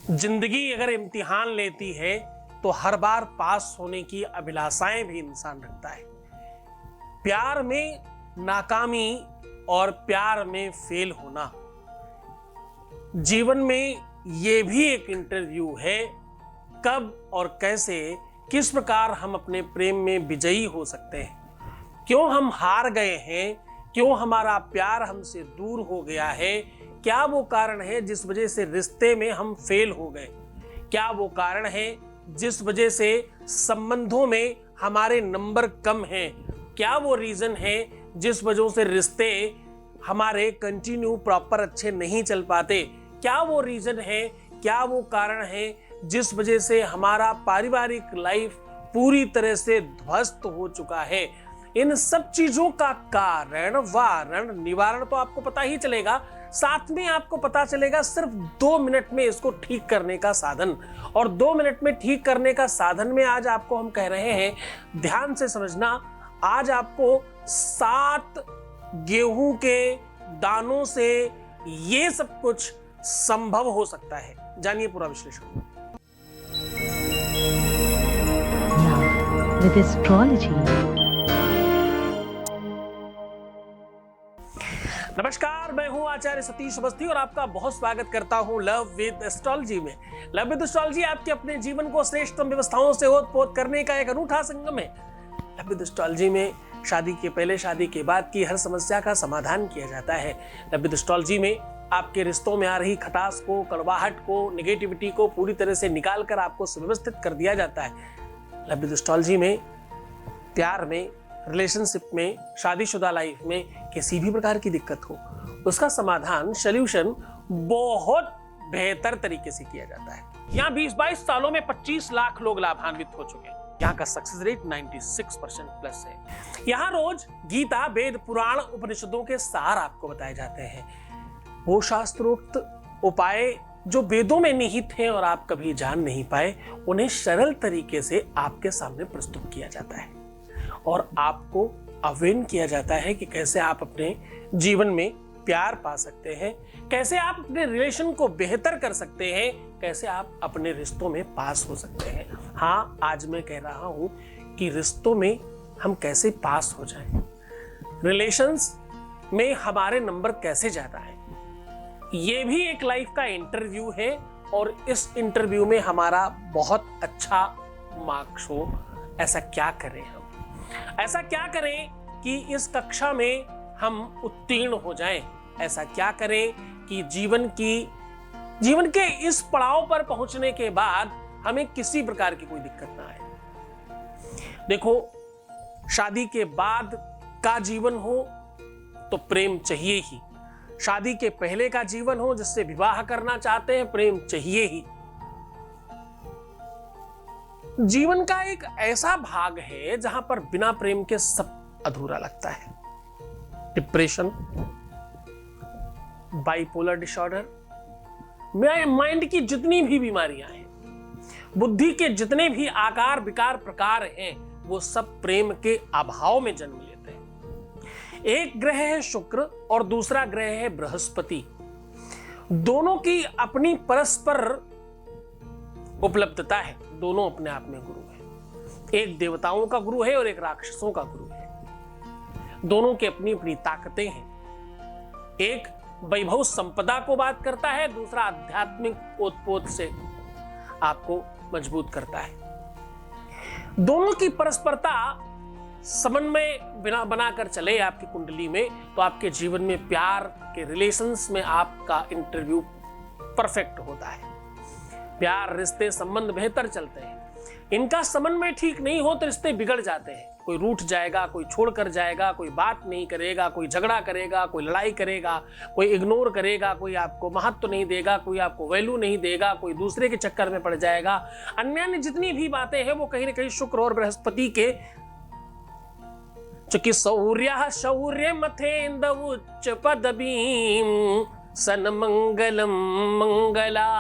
जिंदगी अगर इम्तिहान लेती है तो हर बार पास होने की अभिलाषाएं भी इंसान रखता है। प्यार में नाकामी और प्यार में फेल होना जीवन में ये भी एक इंटरव्यू है। कब और कैसे किस प्रकार हम अपने प्रेम में विजयी हो सकते हैं, क्यों हम हार गए हैं, क्यों हमारा प्यार हमसे दूर हो गया है, क्या वो कारण है जिस वजह से रिश्ते में हम फेल हो गए, क्या वो कारण है जिस वजह से संबंधों में हमारे नंबर कम हैं, क्या वो रीजन है जिस वजह से रिश्ते हमारे कंटिन्यू प्रॉपर अच्छे नहीं चल पाते, क्या वो रीजन है, क्या वो कारण है जिस वजह से हमारा पारिवारिक लाइफ पूरी तरह से ध्वस्त हो चुका है। इन सब चीजों का कारण वारण निवारण तो आपको पता ही चलेगा, साथ में आपको पता चलेगा सिर्फ 2 मिनट में इसको ठीक करने का साधन। और 2 मिनट में ठीक करने का साधन में आज आपको हम कह रहे हैं, ध्यान से समझना। आज आपको 7 गेहूं के दानों से ये सब कुछ संभव हो सकता है। जानिए पूरा विश्लेषण with astrology. नमस्कार, मैं हूं आचार्य सतीश अवस्थी और आपका बहुत स्वागत करता हूं लव विद एस्ट्रोलॉजी में। लव विद एस्ट्रोलॉजी आपके अपने जीवन को श्रेष्ठतम व्यवस्थाओं से ओतप्रोत करने का एक अनूठा संगम है। लव विद एस्ट्रोलॉजी में शादी के पहले, शादी के बाद की हर समस्या का समाधान किया जाता है। लव विद एस्ट्रोलॉजी में आपके रिश्तों में आ रही खटास को, कड़वाहट को, नेगेटिविटी को पूरी तरह से निकाल कर आपको सुव्यवस्थित कर दिया जाता है। लव विद एस्ट्रोलॉजी में प्यार में, रिलेशनशिप में, शादीशुदा लाइफ में किसी भी प्रकार की दिक्कत हो, उसका समाधान, सॉल्यूशन बहुत बेहतर तरीके से किया जाता है। यहाँ 20-22 सालों में 25 लाख लोग लाभान्वित हो चुके हैं। यहाँ का सक्सेस रेट 96% प्लस है। यहाँ रोज गीता, वेद, पुराण, उपनिषदों के सार आपको बताए जाते हैं। वो शास्त्रोक्त उपाय जो वेदों में निहित हैं और आप कभी जान नहीं पाए, उन्हें सरल तरीके से आपके सामने प्रस्तुत किया जाता है और आपको अवेयर किया जाता है कि कैसे आप अपने जीवन में प्यार पा सकते हैं, कैसे आप अपने रिलेशन को बेहतर कर सकते हैं, कैसे आप अपने रिश्तों में पास हो सकते हैं। हाँ, आज मैं कह रहा हूं कि रिश्तों में हम कैसे पास हो जाएं, रिलेशंस में हमारे नंबर कैसे ज्यादा हैं। ये भी एक लाइफ का इंटरव्यू है और इस इंटरव्यू में हमारा बहुत अच्छा मार्क्स हो। ऐसा क्या करें हम, ऐसा क्या करें कि इस कक्षा में हम उत्तीर्ण हो जाएं, ऐसा क्या करें कि जीवन के इस पड़ाव पर पहुंचने के बाद हमें किसी प्रकार की कोई दिक्कत ना आए। देखो, शादी के बाद का जीवन हो तो प्रेम चाहिए ही, शादी के पहले का जीवन हो जिससे विवाह करना चाहते हैं, प्रेम चाहिए ही। जीवन का एक ऐसा भाग है जहां पर बिना प्रेम के सब अधूरा लगता है। डिप्रेशन, बाइपोलर डिसऑर्डर, माइंड की जितनी भी बीमारियां हैं, बुद्धि के जितने भी आकार विकार प्रकार हैं, वो सब प्रेम के अभाव में जन्म लेते हैं। एक ग्रह है शुक्र और दूसरा ग्रह है बृहस्पति। दोनों की अपनी परस्पर उपलब्धता है, दोनों अपने आप में गुरु है। एक देवताओं का गुरु है और एक राक्षसों का गुरु है। दोनों की अपनी अपनी ताकतें हैं। एक वैभव संपदा को बात करता है, दूसरा आध्यात्मिक ओतप्रोत से आपको मजबूत करता है। दोनों की परस्परता समन्वय बिना बनाकर चले आपकी कुंडली में, तो आपके जीवन में प्यार के रिलेशंस में आपका इंटरव्यू परफेक्ट होता है। प्यार, रिश्ते, संबंध बेहतर चलते हैं। इनका समन्वय ठीक नहीं हो तो रिश्ते बिगड़ जाते हैं। कोई रूठ जाएगा, कोई छोड़कर जाएगा, कोई बात नहीं करेगा, कोई झगड़ा करेगा, कोई लड़ाई करेगा, कोई इग्नोर करेगा, कोई आपको महत्व नहीं देगा, कोई आपको वैल्यू नहीं देगा, कोई दूसरे के चक्कर में पड़ जाएगा। अन्य जितनी भी बातें हैं वो कहीं ना कहीं शुक्र और बृहस्पति के, चूंकि शौर्य मथेंद उच्च पदवीं सन मंगलम मंगला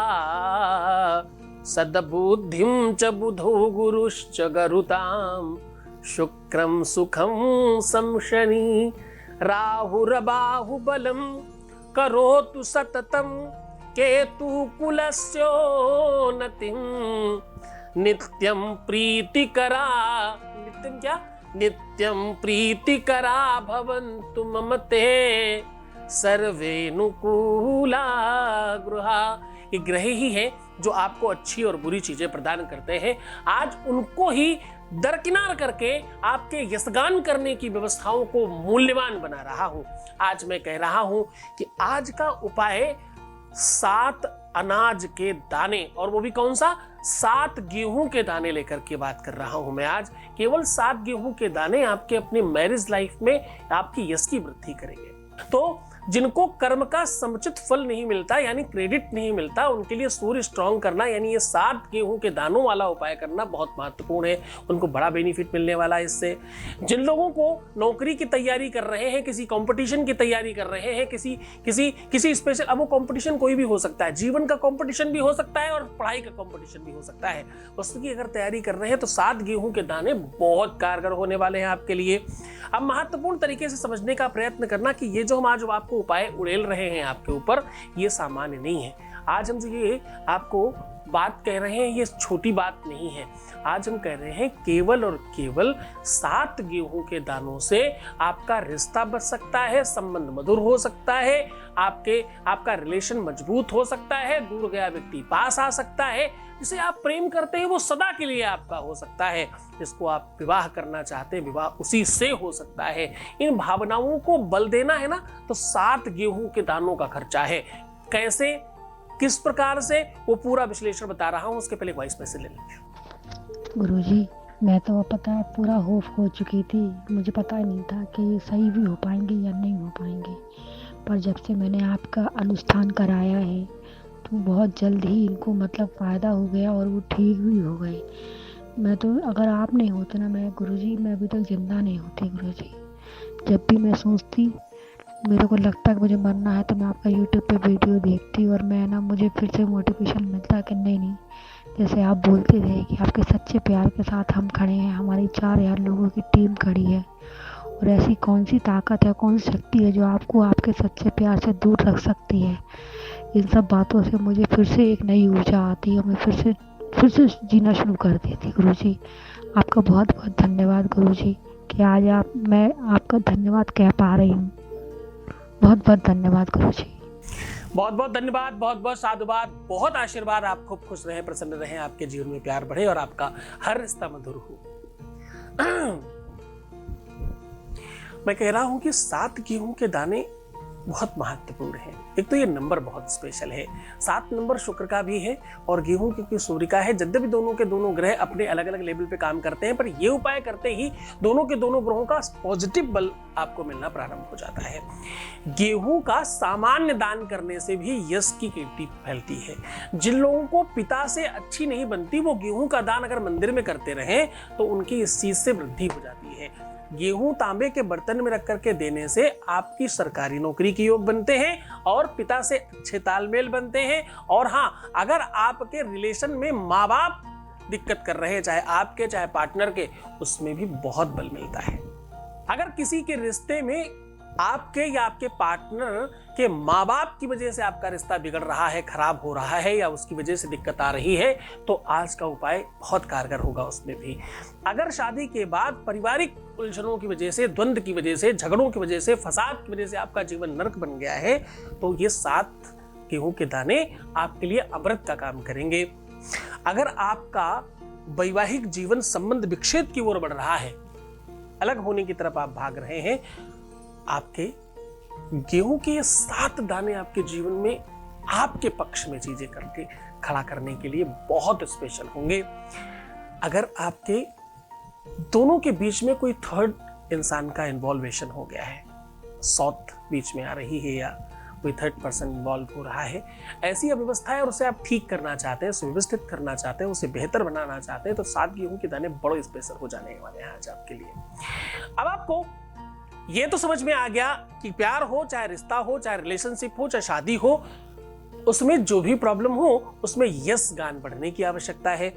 सदबुद्धिं च बुधो गुरुश्च गरुताम शुक्रम सुखम संशनि राहुरबाहुबलम करोतु सततम केतु कुलस्योन्नतिं नित्यं प्रीतिकरा, नित्यं क्या, नित्यं प्रीतिकरा भवन्तु मम ते सर्वेनुकूला गृहा। ये ग्रह ही है जो आपको अच्छी और बुरी चीजें प्रदान करते हैं। आज उनको ही दरकिनार करके आपके यशगान करने की व्यवस्थाओं को मूल्यवान बना रहा हूं। आज मैं कह रहा हूं कि आज का उपाय 7 अनाज के दाने, और वो भी कौन सा, 7 गेहूं के दाने लेकर के बात कर रहा हूं मैं आज। केवल 7 गेहूं के दाने आपके अपने मैरिज लाइफ में आपकी यश की वृद्धि करेंगे। तो जिनको कर्म का समुचित फल नहीं मिलता, यानी क्रेडिट नहीं मिलता, उनके लिए सूर्य स्ट्रॉन्ग करना, यानी ये 7 गेहूं के दानों वाला उपाय करना बहुत महत्वपूर्ण है। उनको बड़ा बेनिफिट मिलने वाला है इससे। जिन लोगों को नौकरी की तैयारी कर रहे हैं, किसी कंपटीशन की तैयारी कर रहे हैं, किसी स्पेशल, अब वो कंपटीशन कोई भी हो सकता है, जीवन का कंपटीशन भी हो सकता है और पढ़ाई का कंपटीशन भी हो सकता है, उसकी अगर तैयारी कर रहे हैं तो 7 गेहूं के दाने बहुत कारगर होने वाले हैं आपके लिए। अब महत्वपूर्ण तरीके से समझने का प्रयत्न करना कि ये जो हम आज आपको उपाय उड़ेल रहे हैं आपके ऊपर, ये सामान्य नहीं है। आज हम जो ये आपको बात कह रहे हैं, ये छोटी बात नहीं है। आज हम कह रहे हैं केवल और केवल 7 गेहूं के दानों से आपका रिश्ता बच सकता है, संबंध मधुर हो सकता है, आपका रिलेशन मजबूत हो सकता है, दूर गया व्यक्ति पास आ सकता है, जिसे आप प्रेम करते हैं वो सदा के लिए आपका हो सकता है, जिसको आप विवाह करना चाहते हैं विवाह उसी से हो सकता है। इन भावनाओं को बल देना है ना, तो 7 गेहूं के दानों का खर्चा है। कैसे, किस प्रकार से, वो पूरा विश्लेषण बता रहा हूं। उसके पहले वॉइस मैसेज ले लीजिए। गुरुजी, मैं तो पता है पूरा होप हो चुकी थी, मुझे पता ही नहीं था कि ये सही भी हो पाएंगे या नहीं हो पाएंगे, पर जब से मैंने आपका अनुष्ठान कराया है तो बहुत जल्द ही इनको मतलब फ़ायदा हो गया और वो ठीक भी हो गए। मैं तो, अगर आप नहीं होते ना मैं गुरुजी, मैं अभी तक जिंदा नहीं होती गुरुजी। जब भी मैं सोचती, मेरे को लगता कि मुझे मरना है, तो मैं आपका यूट्यूब पे वीडियो देखती और मैं ना, मुझे फिर से मोटिवेशन मिलता कि नहीं, जैसे आप बोलते थे कि आपके सच्चे प्यार के साथ हम खड़े हैं, हमारी 4000 लोगों की टीम खड़ी है, और ऐसी कौन सी ताकत है, कौन सी शक्ति है जो आपको आपके सच्चे प्यार से दूर रख सकती है। इन सब बातों से मुझे फिर से एक नई ऊर्जा आती है और मैं फिर से जीना शुरू कर देती। गुरुजी, आपका बहुत बहुत धन्यवाद गुरुजी कि आज मैं आपका धन्यवाद कह पा रही हूँ। बहुत बहुत धन्यवाद गुरुजी। बहुत बहुत धन्यवाद, बहुत बहुत साधुवाद, बहुत आशीर्वाद। आप खूब खुश रहें, प्रसन्न रहें, आपके जीवन में प्यार बढ़े और आपका हर रिश्ता मधुर हो। मैं कह रहा हूं कि 7 गेहूं के दाने बहुत महत्वपूर्ण है। एक तो ये नंबर बहुत स्पेशल है, 7 नंबर शुक्र का भी है और गेहूं क्योंकि सूर्य का है। यद्यपि दोनों के दोनों ग्रह अपने अलग अलग लेवल पे काम करते हैं, पर ये उपाय करते ही दोनों के दोनों ग्रहों का पॉजिटिव बल आपको मिलना प्रारंभ हो जाता है। गेहूं का सामान्य दान करने से भी यश की कीर्ति फैलती है। जिन लोगों को पिता से अच्छी नहीं बनती, वो गेहूं का दान अगर मंदिर में करते रहे तो उनकी इस चीज से वृद्धि हो जाती है। गेहूं तांबे के बर्तन में रख करके देने से आपकी सरकारी नौकरी के योग बनते हैं और पिता से अच्छे तालमेल बनते हैं। और हाँ, अगर आपके रिलेशन में माँ बाप दिक्कत कर रहे हैं, चाहे आपके चाहे पार्टनर के, उसमें भी बहुत बल मिलता है। अगर किसी के रिश्ते में आपके या आपके पार्टनर के माँ बाप की वजह से आपका रिश्ता बिगड़ रहा है, खराब हो रहा है, या उसकी वजह से दिक्कत आ रही है, तो आज का उपाय बहुत कारगर होगा उसमें भी। अगर शादी के बाद पारिवारिक उलझनों की वजह से, द्वंद्व की वजह से, झगड़ों की वजह से, फसाद की वजह से आपका जीवन नरक बन गया है, तो ये 7 गेहूं के दाने आपके लिए अमृत का काम करेंगे। अगर आपका वैवाहिक जीवन संबंध विच्छेद की ओर बढ़ रहा है, अलग होने की तरफ आप भाग रहे हैं, आपके गेहूं के 7 दाने आपके जीवन में आपके पक्ष में चीजें करके खड़ा करने के लिए बहुत स्पेशल होंगे। अगर आपके दोनों के बीच में कोई थर्ड इंसान का इन्वॉल्वेशन हो गया है, सौत बीच में आ रही है या कोई थर्ड पर्सन इन्वॉल्व हो रहा है, ऐसी अव्यवस्था है और उसे आप ठीक करना चाहते हैं, सुव्यवस्थित करना चाहते हैं, उसे बेहतर बनाना चाहते हैं, तो 7 गेहूं के दाने बड़े स्पेशल हो जाने वाले हैं आज आपके लिए। अब आपको ये तो समझ में आ गया कि प्यार हो, चाहे रिश्ता हो, चाहे रिलेशनशिप हो, चाहे शादी हो, उसमें जो भी प्रॉब्लम हो, उसमें यश गान बढ़ने की आवश्यकता है।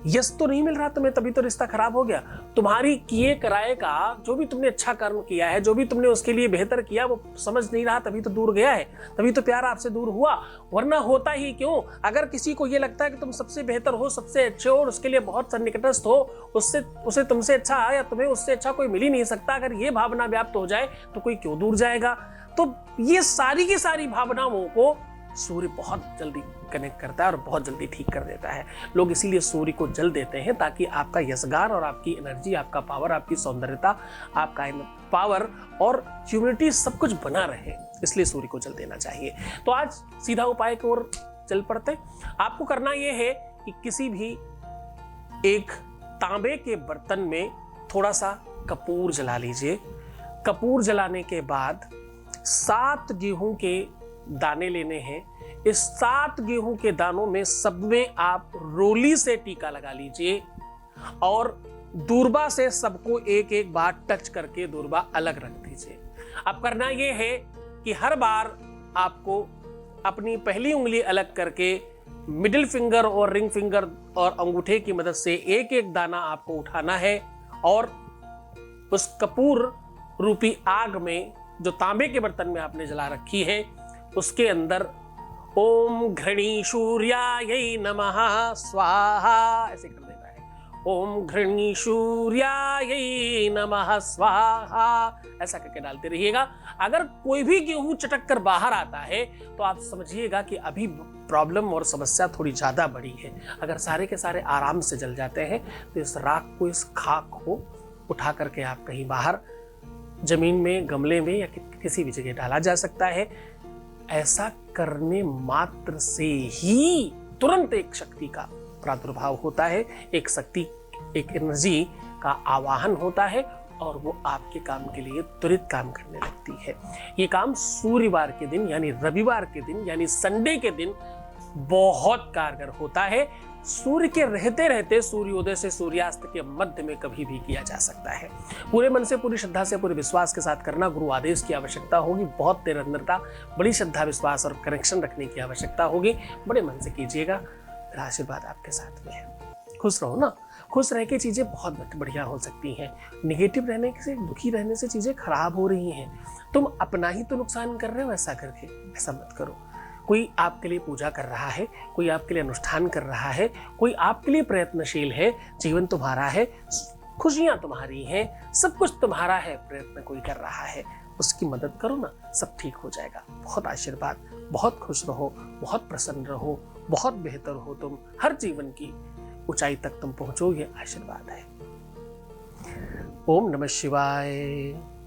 यस तो नहीं मिल रहा तुम्हें, तभी तो रिश्ता खराब हो गया। तुम्हारी किए कराए का जो भी तुमने अच्छा कर्म किया है, जो भी तुमने उसके लिए बेहतर किया, वो समझ नहीं रहा, तभी तो दूर गया है, तभी तो प्यार आपसे दूर हुआ। वरना होता ही क्यों? अगर किसी को ये लगता है कि तुम सबसे बेहतर हो, सबसे अच्छे हो और उसके लिए बहुत सन्निकटस्थ हो, उसे तुमसे अच्छा या तुम्हें उससे अच्छा कोई मिल ही नहीं सकता, अगर ये भावना व्याप्त हो जाए तो कोई क्यों दूर जाएगा? तो ये सारी की सारी भावनाओं को सूर्य बहुत जल्दी कनेक्ट करता है और बहुत जल्दी ठीक कर देता है। लोग इसीलिए सूर्य को जल देते हैं, ताकि आपका यशगान और आपकी एनर्जी, आपका पावर, आपकी सौंदर्यता, आपका पावर और ह्यूमिनिटी सब कुछ बना रहे, इसलिए सूर्य को जल देना चाहिए। तो आज सीधा उपाय की ओर चल पड़ते। आपको करना यह है कि किसी भी एक तांबे के बर्तन में थोड़ा सा कपूर जला लीजिए। कपूर जलाने के बाद 7 गेहूं के दाने लेने हैं। इस 7 गेहूं के दानों में सब में आप रोली से टीका लगा लीजिए और दूरबा से सबको एक एक बार टच करके दूरबा अलग रख दीजिए। अब करना यह है कि हर बार आपको अपनी पहली उंगली अलग करके मिडिल फिंगर और रिंग फिंगर और अंगूठे की मदद से एक एक दाना आपको उठाना है और उस कपूर रूपी आग में जो तांबे के बर्तन में आपने जला रखी है उसके अंदर ओम घृणीशूर्यायै नमः स्वाहा ऐसे कर देना है। ओम घृणीशूर्यायै नमः स्वाहा ऐसा करके डालते रहिएगा। अगर कोई भी गेहूं चटक कर बाहर आता है तो आप समझिएगा कि अभी प्रॉब्लम और समस्या थोड़ी ज्यादा बड़ी है। अगर सारे के सारे आराम से जल जाते हैं तो इस राख को, इस खाक को उठा करके आप कहीं बाहर जमीन में, गमले में या किसी भी जगह डाला जा सकता है। ऐसा करने मात्र से ही तुरंत एक शक्ति का प्रादुर्भाव होता है, एक शक्ति, एक एनर्जी का आवाहन होता है और वो आपके काम के लिए तुरंत काम करने लगती है। ये काम सूर्यवार के दिन यानी रविवार के दिन यानी संडे के दिन बहुत कारगर होता है। सूर्य के रहते रहते सूर्योदय से सूर्यास्त के मध्य में कभी भी किया जा सकता है। पूरे मन से, पूरी श्रद्धा से, पूरे विश्वास के साथ करना। गुरु आदेश की आवश्यकता होगी, बहुत निरंतरता, बड़ी श्रद्धा, विश्वास और कनेक्शन रखने की आवश्यकता होगी। बड़े मन से कीजिएगा, मेरा आशीर्वाद आपके साथ में है। खुश रहो ना, खुश रह के चीजें बहुत बढ़िया हो सकती हैं। निगेटिव रहने से, दुखी रहने से चीजें खराब हो रही हैं। तुम अपना ही तो नुकसान कर रहे हो ऐसा करके। ऐसा मत करो। कोई आपके लिए पूजा कर रहा है, कोई आपके लिए अनुष्ठान कर रहा है, कोई आपके लिए प्रयत्नशील है, जीवन तुम्हारा है, खुशियां तुम्हारी हैं, सब कुछ तुम्हारा है, प्रयत्न कोई कर रहा है, उसकी मदद करो ना, सब ठीक हो जाएगा। बहुत आशीर्वाद, बहुत खुश रहो, बहुत प्रसन्न रहो, बहुत बेहतर हो तुम, हर जीवन की ऊंचाई तक तुम पहुंचो, ये आशीर्वाद है। ओम नमः शिवाय।